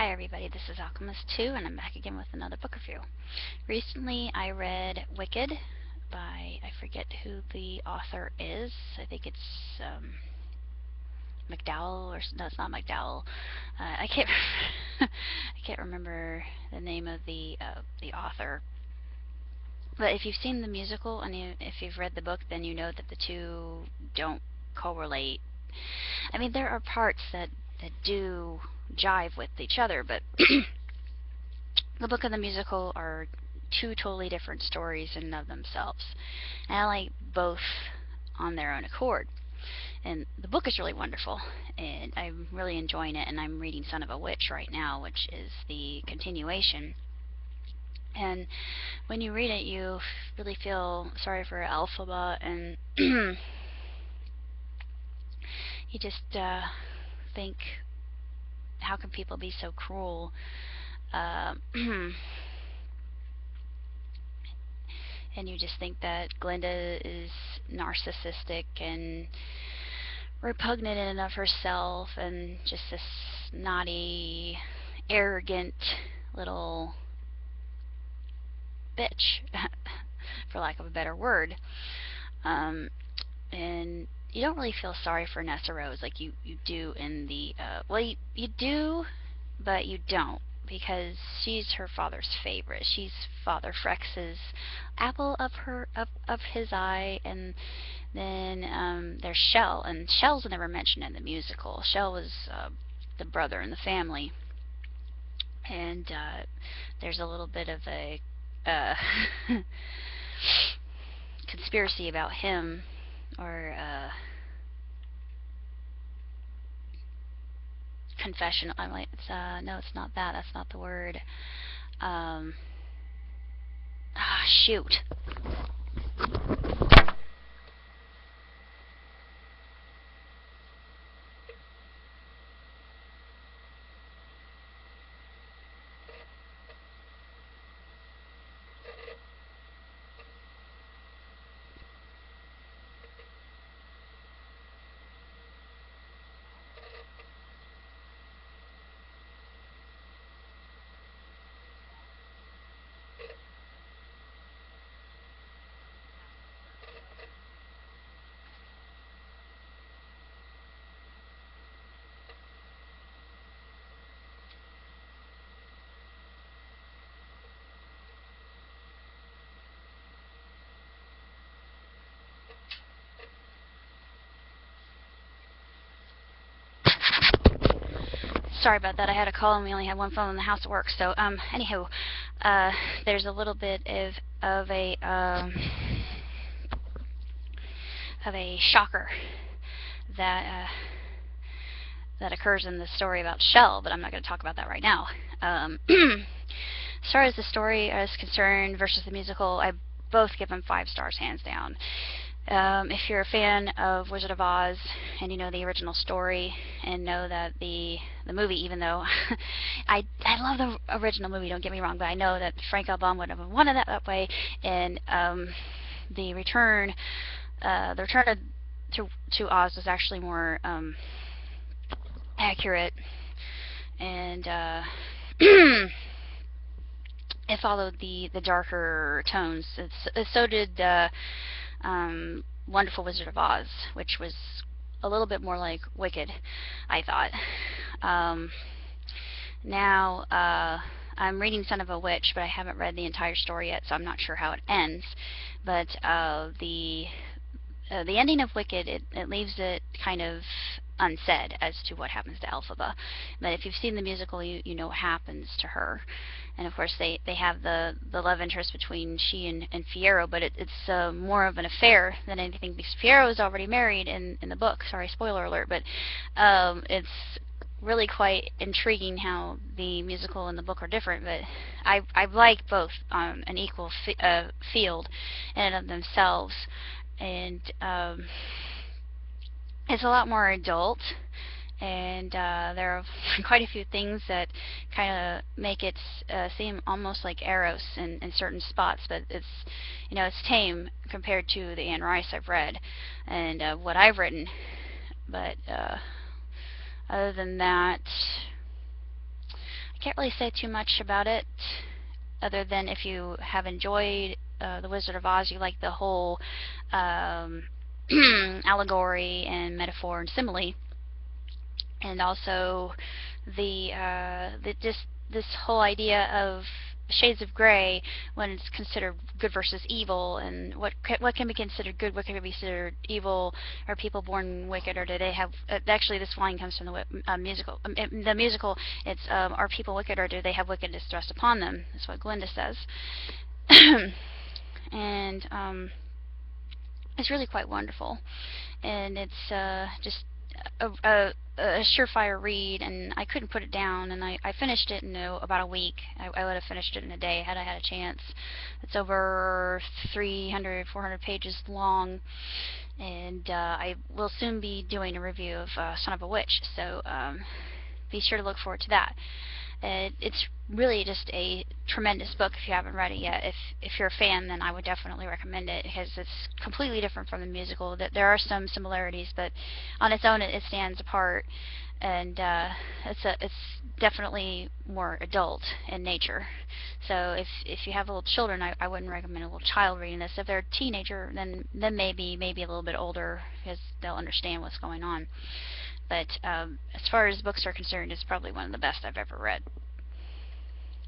Hi everybody, this is Alchemist2 and I'm back again with another book review. Recently I read Wicked by, I forget who the author is. I think it's McDowell, or no, it's not McDowell. I can't I can't remember the name of the author. But if you've seen the musical and if you've read the book, then you know that the two don't correlate. I mean, there are parts that do jive with each other, but the book and the musical are two totally different stories in and of themselves. And I like both on their own accord. And the book is really wonderful, and I'm really enjoying it, and I'm reading Son of a Witch right now, which is the continuation. And when you read it, you really feel sorry for Elphaba, and you just think, how can people be so cruel? And you just think that Glinda is narcissistic and repugnant in and of herself, and just this naughty, arrogant little bitch, for lack of a better word. And you don't really feel sorry for Nessarose like you do in the well, you do, but you don't, because she's her father's favorite. She's Father Frex's apple of his eye. And then there's Shell, and Shell's never mentioned in the musical. Shell was the brother in the family, and there's a little bit of a conspiracy about him, or confession. I'm like, no, it's not that. That's not the word. Shoot. Sorry about that. I had a call and we only had one phone in the house at work. So, anywho, there's a little bit of a shocker that that occurs in the story about Shell, but I'm not going to talk about that right now. As far as the story is concerned versus the musical, I both give them 5 stars, hands down. If you're a fan of Wizard of Oz and you know the original story and know that the movie, even though I love the original movie, don't get me wrong, but I know that Frank L. Baum would have wanted that way, and the return to Oz was actually more accurate, and it followed the darker tones. So did Wonderful Wizard of Oz, which was a little bit more like Wicked, I thought. Now, I'm reading Son of a Witch, but I haven't read the entire story yet, so I'm not sure how it ends. But the ending of Wicked, it leaves it kind of unsaid as to what happens to Elphaba. But if you've seen the musical, you know what happens to her. And of course they have the love interest between she and Fiyero, but it's more of an affair than anything, because Fiyero is already married in the book. Sorry, spoiler alert, but it's really quite intriguing how the musical and the book are different. But I like both an equal field in and of themselves. And it's a lot more adult, and there are quite a few things that kind of make it seem almost like Eros in certain spots, but it's tame compared to the Anne Rice I've read and what I've written. But other than that, can't really say too much about it, other than if you have enjoyed The Wizard of Oz, you like the whole um, allegory and metaphor and simile, and also just this whole idea of shades of gray when it's considered good versus evil, and what can be considered good, what can be considered evil. Are people born wicked, or do they have? Actually, this line comes from the musical. The musical, it's are people wicked, or do they have wickedness thrust upon them? That's what Glinda says, and it's really quite wonderful, and it's just a surefire read, and I couldn't put it down, and I finished it in about a week. I would have finished it in a day had I had a chance. It's over 300, 400 pages long, and I will soon be doing a review of Son of a Witch, so be sure to look forward to that. It's really just a tremendous book if you haven't read it yet. If you're a fan, then I would definitely recommend it, because it's completely different from the musical. There are some similarities, but on its own it stands apart, and it's definitely more adult in nature. So if you have little children, I wouldn't recommend a little child reading this. If they're a teenager, then maybe a little bit older, because they'll understand what's going on. But as far as books are concerned, it's probably one of the best I've ever read.